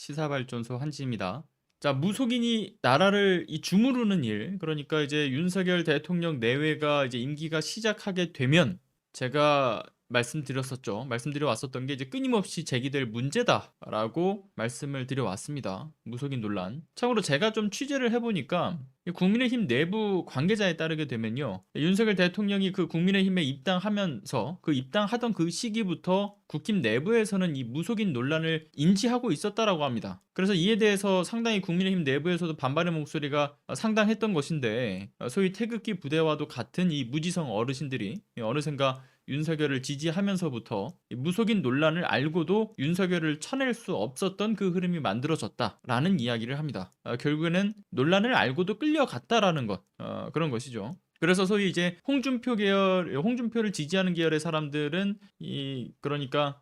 시사발전소 한지입니다. 자, 무속인이 나라를 주무르는 일, 그러니까 이제 윤석열 대통령 내외가 이제 임기가 시작하게 되면 제가 말씀드려 왔었던 게 이제 끊임없이 제기될 문제다라고 말씀을 드려 왔습니다. 무속인 논란. 참고로 제가 좀 취재를 해보니까 국민의힘 내부 관계자에 따르게 되면요, 윤석열 대통령이 그 국민의힘에 입당하면서 그 입당하던 그 시기부터 국힘 내부에서는 이 무속인 논란을 인지하고 있었다라고 합니다. 그래서 이에 대해서 상당히 국민의힘 내부에서도 반발의 목소리가 상당했던 것인데, 소위 태극기 부대와도 같은 이 무지성 어르신들이 어느샌가 윤석열을 지지하면서부터 무속인 논란을 알고도 윤석열을 쳐낼 수 없었던 그 흐름이 만들어졌다라는 이야기를 합니다. 결국에는 논란을 알고도 끌려갔다라는 것, 그런 것이죠. 그래서 소위 이제 홍준표를 지지하는 계열의 사람들은 그러니까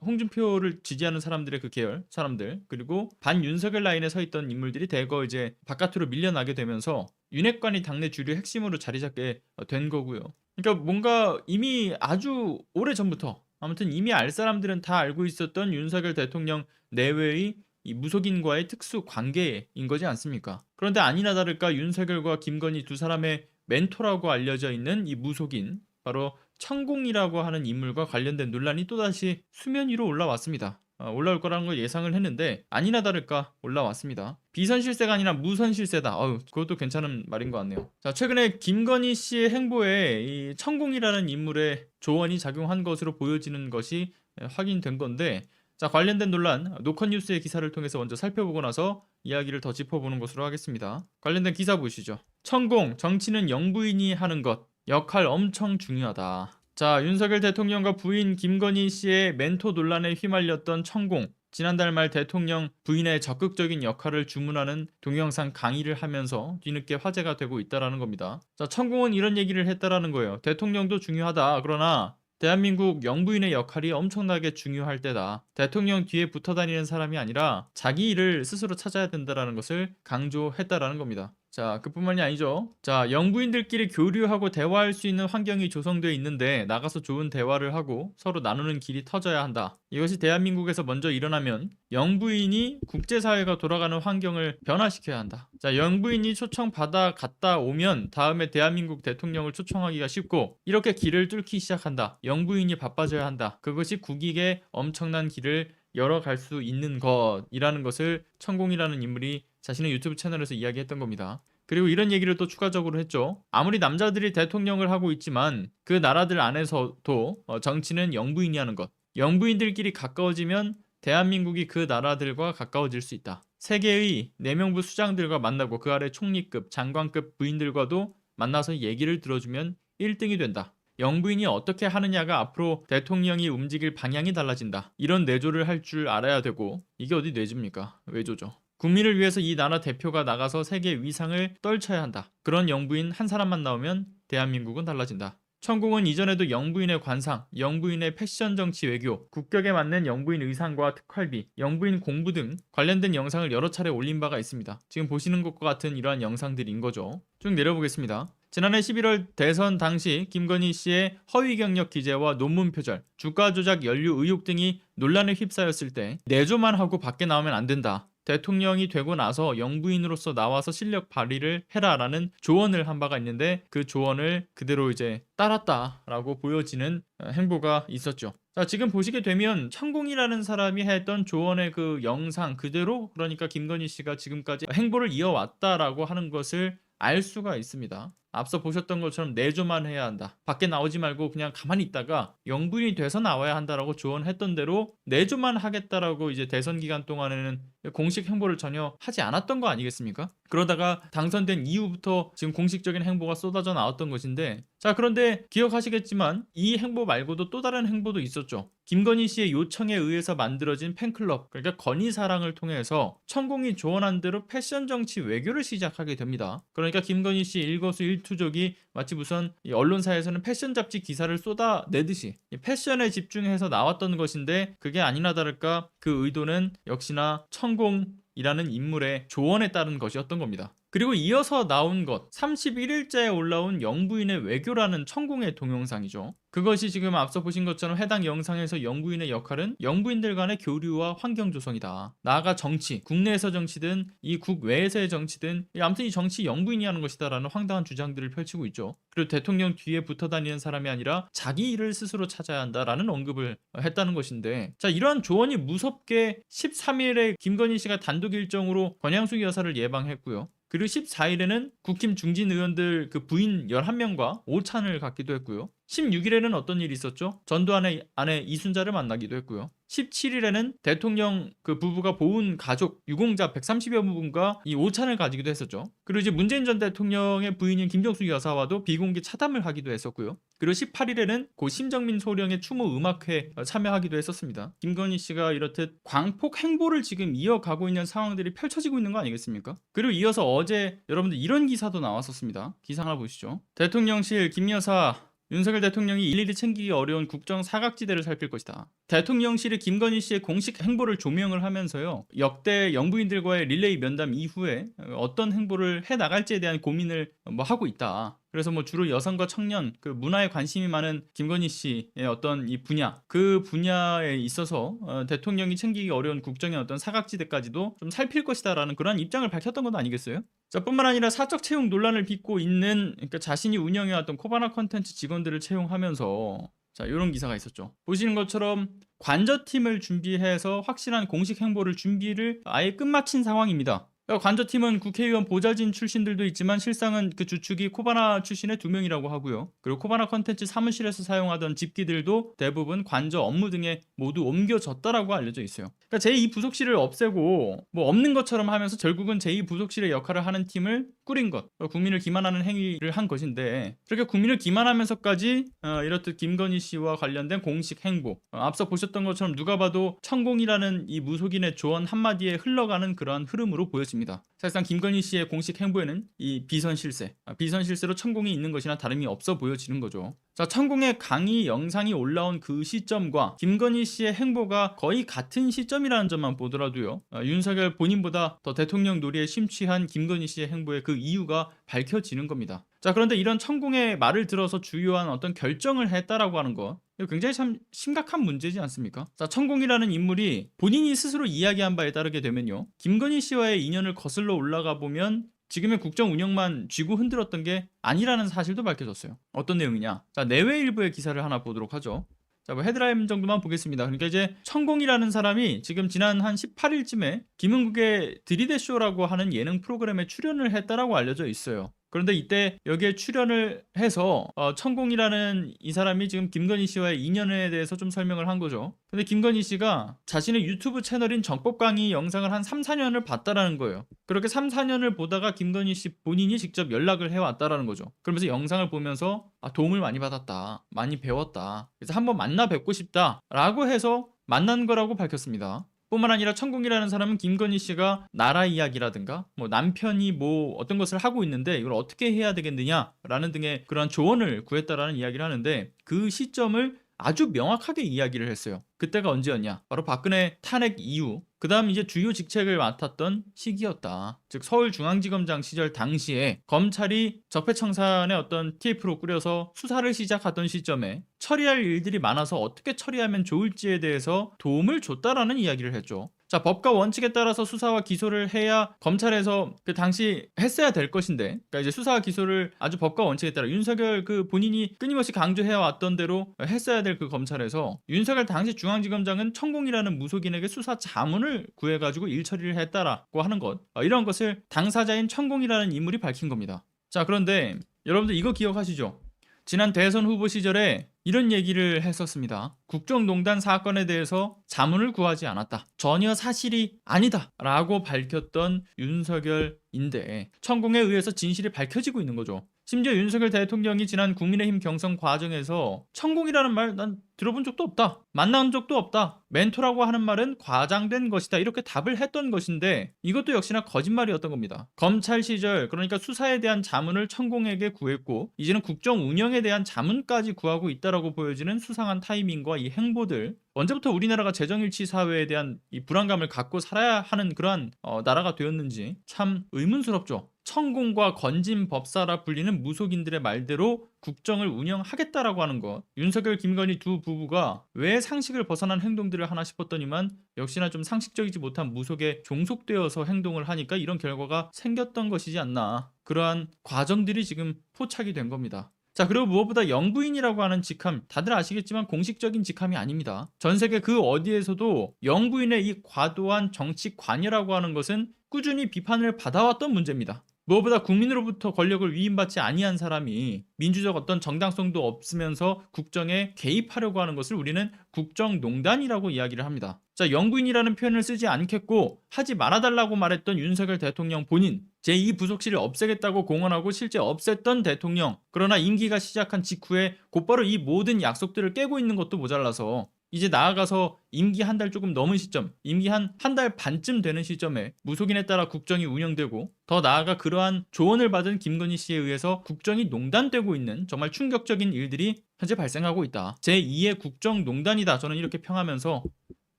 홍준표를 지지하는 사람들의 그 계열 사람들, 그리고 반윤석열 라인에 서 있던 인물들이 대거 이제 바깥으로 밀려나게 되면서 윤핵관이 당내 주류 핵심으로 자리 잡게 된 거고요. 그러니까 뭔가 이미 아주 오래 전부터, 아무튼 이미 알 사람들은 다 알고 있었던 윤석열 대통령 내외의 이 무속인과의 특수 관계인 거지 않습니까? 그런데 아니나 다를까 윤석열과 김건희 두 사람의 멘토라고 알려져 있는 이 무속인, 바로 천공이라고 하는 인물과 관련된 논란이 또다시 수면 위로 올라왔습니다. 올라올 거라는 걸 예상을 했는데 아니나 다를까 올라왔습니다. 비선실세가 아니라 무선실세다. 그것도 괜찮은 말인 것 같네요. 자, 최근에 김건희 씨의 행보에 이 천공이라는 인물의 조언이 작용한 것으로 보여지는 것이 확인된 건데, 자, 관련된 논란 노컷뉴스의 기사를 통해서 먼저 살펴보고 나서 이야기를 더 짚어보는 것으로 하겠습니다. 관련된 기사 보시죠. 천공, 정치는 영부인이 하는 것, 역할 엄청 중요하다. 자, 윤석열 대통령과 부인 김건희 씨의 멘토 논란에 휘말렸던 천공. 지난달 말 대통령 부인의 적극적인 역할을 주문하는 동영상 강의를 하면서 뒤늦게 화제가 되고 있다는 겁니다. 자, 천공은 이런 얘기를 했다라는 거예요. 대통령도 중요하다. 그러나 대한민국 영부인의 역할이 엄청나게 중요할 때다. 대통령 뒤에 붙어 다니는 사람이 아니라 자기 일을 스스로 찾아야 된다는 것을 강조했다라는 겁니다. 자, 그뿐만이 아니죠. 자, 영부인들끼리 교류하고 대화할 수 있는 환경이 조성되어 있는데 나가서 좋은 대화를 하고 서로 나누는 길이 터져야 한다. 이것이 대한민국에서 먼저 일어나면 영부인이 국제사회가 돌아가는 환경을 변화시켜야 한다. 자, 영부인이 초청받아 갔다 오면 다음에 대한민국 대통령을 초청하기가 쉽고, 이렇게 길을 뚫기 시작한다. 영부인이 바빠져야 한다. 그것이 국익에 엄청난 길을 열어갈 수 있는 것이라는 것을 천공이라는 인물이 자신의 유튜브 채널에서 이야기했던 겁니다. 그리고 이런 얘기를 또 추가적으로 했죠. 아무리 남자들이 대통령을 하고 있지만 그 나라들 안에서도 정치는 영부인이 하는 것. 영부인들끼리 가까워지면 대한민국이 그 나라들과 가까워질 수 있다. 세계의 내명부 수장들과 만나고 그 아래 총리급, 장관급 부인들과도 만나서 얘기를 들어주면 1등이 된다. 영부인이 어떻게 하느냐가 앞으로 대통령이 움직일 방향이 달라진다. 이런 내조를 할 줄 알아야 되고, 이게 어디 내조입니까? 외조죠. 국민을 위해서 이 나라 대표가 나가서 세계 위상을 떨쳐야 한다. 그런 영부인 한 사람만 나오면 대한민국은 달라진다. 천공은 이전에도 영부인의 관상, 영부인의 패션 정치 외교, 국격에 맞는 영부인 의상과 특활비, 영부인 공부 등 관련된 영상을 여러 차례 올린 바가 있습니다. 지금 보시는 것과 같은 이러한 영상들인 거죠. 쭉 내려보겠습니다. 지난해 11월 대선 당시 김건희 씨의 허위 경력 기재와 논문 표절, 주가 조작 연루 의혹 등이 논란에 휩싸였을 때 내조만 하고 밖에 나오면 안 된다. 대통령이 되고 나서 영부인으로서 나와서 실력 발휘를 해라라는 조언을 한 바가 있는데, 그 조언을 그대로 이제 따랐다라고 보여지는 행보가 있었죠. 자, 지금 보시게 되면 천공이라는 사람이 했던 조언의 그 영상 그대로, 그러니까 김건희 씨가 지금까지 행보를 이어왔다라고 하는 것을 알 수가 있습니다. 앞서 보셨던 것처럼 내조만 해야 한다. 밖에 나오지 말고 그냥 가만히 있다가 영부인이 돼서 나와야 한다라고 조언했던 대로 내조만 하겠다라고 이제 대선 기간 동안에는 공식 행보를 전혀 하지 않았던 거 아니겠습니까? 그러다가 당선된 이후부터 지금 공식적인 행보가 쏟아져 나왔던 것인데, 자, 그런데 기억하시겠지만 이 행보 말고도 또 다른 행보도 있었죠. 김건희 씨의 요청에 의해서 만들어진 팬클럽, 그러니까 건희사랑을 통해서 천공이 조언한 대로 패션 정치 외교를 시작하게 됩니다. 그러니까 김건희 씨 일거수일투족이 마치 무슨 언론사에서는 패션 잡지 기사를 쏟아내듯이 패션에 집중해서 나왔던 것인데, 그게 아니나 다를까 그 의도는 역시나 천공이라는 인물의 조언에 따른 것이었던 겁니다. 그리고 이어서 나온 것 31일자에 올라온 영부인의 외교라는 천공의 동영상이죠. 그것이 지금 앞서 보신 것처럼 해당 영상에서 영부인의 역할은 영부인들 간의 교류와 환경 조성이다. 나아가 정치, 국내에서 정치든 이 국외에서의 정치든 아무튼 이 정치 영부인이 하는 것이다라는 황당한 주장들을 펼치고 있죠. 그리고 대통령 뒤에 붙어 다니는 사람이 아니라 자기 일을 스스로 찾아야 한다라는 언급을 했다는 것인데, 자, 이러한 조언이 무섭게 13일에 김건희 씨가 단독 일정으로 권양숙 여사를 예방했고요. 그리고 14일에는 국힘 중진 의원들 그 부인 11명과 오찬을 갖기도 했고요. 16일에는 어떤 일이 있었죠? 전두환의 아내 이순자를 만나기도 했고요. 17일에는 대통령 그 부부가 보훈 가족 유공자 130여 분과 이 오찬을 가지기도 했었죠. 그리고 이제 문재인 전 대통령의 부인인 김정숙 여사와도 비공개 차담을 하기도 했었고요. 그리고 18일에는 고 심정민 소령의 추모 음악회 참여하기도 했었습니다. 김건희 씨가 이렇듯 광폭 행보를 지금 이어가고 있는 상황들이 펼쳐지고 있는 거 아니겠습니까? 그리고 이어서 어제 여러분들 이런 기사도 나왔었습니다. 기사 하나 보시죠. 대통령실 김 여사, 윤석열 대통령이 일일이 챙기기 어려운 국정 사각지대를 살필 것이다. 대통령실이 김건희 씨의 공식 행보를 조명을 하면서요, 역대 영부인들과의 릴레이 면담 이후에 어떤 행보를 해 나갈지에 대한 고민을 하고 있다. 그래서 주로 여성과 청년, 그 문화에 관심이 많은 김건희 씨의 어떤 이 분야, 그 분야에 있어서 대통령이 챙기기 어려운 국정의 어떤 사각지대까지도 좀 살필 것이다라는 그런 입장을 밝혔던 건 아니겠어요? 자, 뿐만 아니라 사적 채용 논란을 빚고 있는, 그러니까 자신이 운영해왔던 코바나 컨텐츠 직원들을 채용하면서, 자, 이런 기사가 있었죠. 보시는 것처럼 관저팀을 준비해서 확실한 공식 행보를 준비를 아예 끝마친 상황입니다. 관저팀은 국회의원 보좌진 출신들도 있지만 실상은 그 주축이 코바나 출신의 2명이라고 하고요. 그리고 코바나 컨텐츠 사무실에서 사용하던 집기들도 대부분 관저 업무 등에 모두 옮겨졌다라고 알려져 있어요. 그러니까 제2부속실을 없애고 없는 것처럼 하면서 결국은 제2부속실의 역할을 하는 팀을 꾸린 것, 국민을 기만하는 행위를 한 것인데, 그렇게 국민을 기만하면서까지 이렇듯 김건희 씨와 관련된 공식 행보, 앞서 보셨던 것처럼 누가 봐도 천공이라는 이 무속인의 조언 한마디에 흘러가는 그러한 흐름으로 보여집니다. 사실상 김건희 씨의 공식 행보에는 이 비선실세, 비선실세로 천공이 있는 것이나 다름이 없어 보여지는 거죠. 자, 천공의 강의 영상이 올라온 그 시점과 김건희 씨의 행보가 거의 같은 시점이라는 점만 보더라도요, 윤석열 본인보다 더 대통령 놀이에 심취한 김건희 씨의 행보의 그 이유가 밝혀지는 겁니다. 자, 그런데 이런 천공의 말을 들어서 주요한 어떤 결정을 했다라고 하는 거, 이거 굉장히 참 심각한 문제지 않습니까? 자, 천공이라는 인물이 본인이 스스로 이야기한 바에 따르게 되면요, 김건희 씨와의 인연을 거슬러 올라가 보면 지금의 국정 운영만 쥐고 흔들었던 게 아니라는 사실도 밝혀졌어요. 어떤 내용이냐? 자, 내외 일부의 기사를 하나 보도록 하죠. 자, 헤드라인 정도만 보겠습니다. 그러니까 이제 천공이라는 사람이 지금 지난 한 18일쯤에 김은국의 들이대쇼라고 하는 예능 프로그램에 출연을 했다라고 알려져 있어요. 그런데 이때 여기에 출연을 해서 천공이라는 이 사람이 지금 김건희 씨와의 인연에 대해서 좀 설명을 한 거죠. 근데 김건희 씨가 자신의 유튜브 채널인 정법 강의 영상을 한 3, 4년을 봤다라는 거예요. 그렇게 3, 4년을 보다가 김건희 씨 본인이 직접 연락을 해왔다라는 거죠. 그러면서 영상을 보면서 도움을 많이 받았다, 많이 배웠다, 그래서 한번 만나 뵙고 싶다라고 해서 만난 거라고 밝혔습니다. 뿐만 아니라 천공이라는 사람은 김건희 씨가 나라 이야기라든가 남편이 어떤 것을 하고 있는데 이걸 어떻게 해야 되겠느냐라는 등의 그런 조언을 구했다라는 이야기를 하는데, 그 시점을 아주 명확하게 이야기를 했어요. 그때가 언제였냐? 바로 박근혜 탄핵 이후, 그 다음 이제 주요 직책을 맡았던 시기였다. 즉 서울중앙지검장 시절 당시에 검찰이 적폐청산의 어떤 TF로 꾸려서 수사를 시작하던 시점에 처리할 일들이 많아서 어떻게 처리하면 좋을지에 대해서 도움을 줬다라는 이야기를 했죠. 자, 법과 원칙에 따라서 수사와 기소를 해야 검찰에서 그 당시 했어야 될 것인데, 그러니까 이제 수사와 기소를 아주 법과 원칙에 따라 윤석열 그 본인이 끊임없이 강조해 왔던 대로 했어야 될 그 검찰에서 윤석열 당시 중앙지검장은 천공이라는 무속인에게 수사 자문을 구해가지고 일 처리를 했다라고 하는 것, 이런 것을 당사자인 천공이라는 인물이 밝힌 겁니다. 자, 그런데 여러분들 이거 기억하시죠? 지난 대선 후보 시절에 이런 얘기를 했었습니다. 국정농단 사건에 대해서 자문을 구하지 않았다, 전혀 사실이 아니다 라고 밝혔던 윤석열인데, 천공에 의해서 진실이 밝혀지고 있는 거죠. 심지어 윤석열 대통령이 지난 국민의힘 경선 과정에서 천공이라는 말 난 들어본 적도 없다, 만난 적도 없다, 멘토라고 하는 말은 과장된 것이다, 이렇게 답을 했던 것인데, 이것도 역시나 거짓말이었던 겁니다. 검찰 시절, 그러니까 수사에 대한 자문을 천공에게 구했고 이제는 국정 운영에 대한 자문까지 구하고 있다라고 보여지는 수상한 타이밍과 이 행보들, 언제부터 우리나라가 재정일치 사회에 대한 이 불안감을 갖고 살아야 하는 그러한 나라가 되었는지 참 의문스럽죠. 천공과 건진법사라 불리는 무속인들의 말대로 국정을 운영하겠다라고 하는 것. 윤석열, 김건희 두 부부가 왜 상식을 벗어난 행동들을 하나 싶었더니만 역시나 좀 상식적이지 못한 무속에 종속되어서 행동을 하니까 이런 결과가 생겼던 것이지 않나. 그러한 과정들이 지금 포착이 된 겁니다. 자, 그리고 무엇보다 영부인이라고 하는 직함, 다들 아시겠지만 공식적인 직함이 아닙니다. 전 세계 그 어디에서도 영부인의 이 과도한 정치 관여라고 하는 것은 꾸준히 비판을 받아왔던 문제입니다. 무엇보다 국민으로부터 권력을 위임받지 아니한 사람이 민주적 어떤 정당성도 없으면서 국정에 개입하려고 하는 것을 우리는 국정농단이라고 이야기를 합니다. 자, 영부인이라는 표현을 쓰지 않겠고 하지 말아달라고 말했던 윤석열 대통령 본인, 제2부속실을 없애겠다고 공언하고 실제 없앴던 대통령, 그러나 임기가 시작한 직후에 곧바로 이 모든 약속들을 깨고 있는 것도 모자라서 이제 나아가서 임기 한 달 조금 넘은 시점, 임기 한 달 반쯤 되는 시점에 무속인에 따라 국정이 운영되고 더 나아가 그러한 조언을 받은 김건희 씨에 의해서 국정이 농단되고 있는 정말 충격적인 일들이 현재 발생하고 있다. 제2의 국정농단이다. 저는 이렇게 평하면서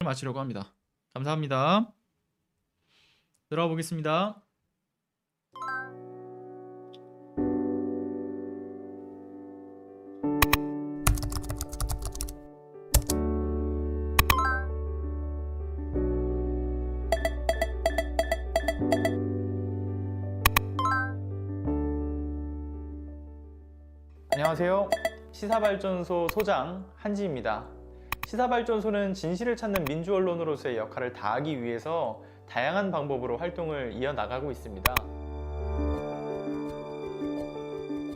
마치려고 합니다. 감사합니다. 들어가 보겠습니다. 안녕하세요. 시사발전소 소장 한지입니다. 시사발전소는 진실을 찾는 민주언론으로서의 역할을 다하기 위해서 다양한 방법으로 활동을 이어나가고 있습니다.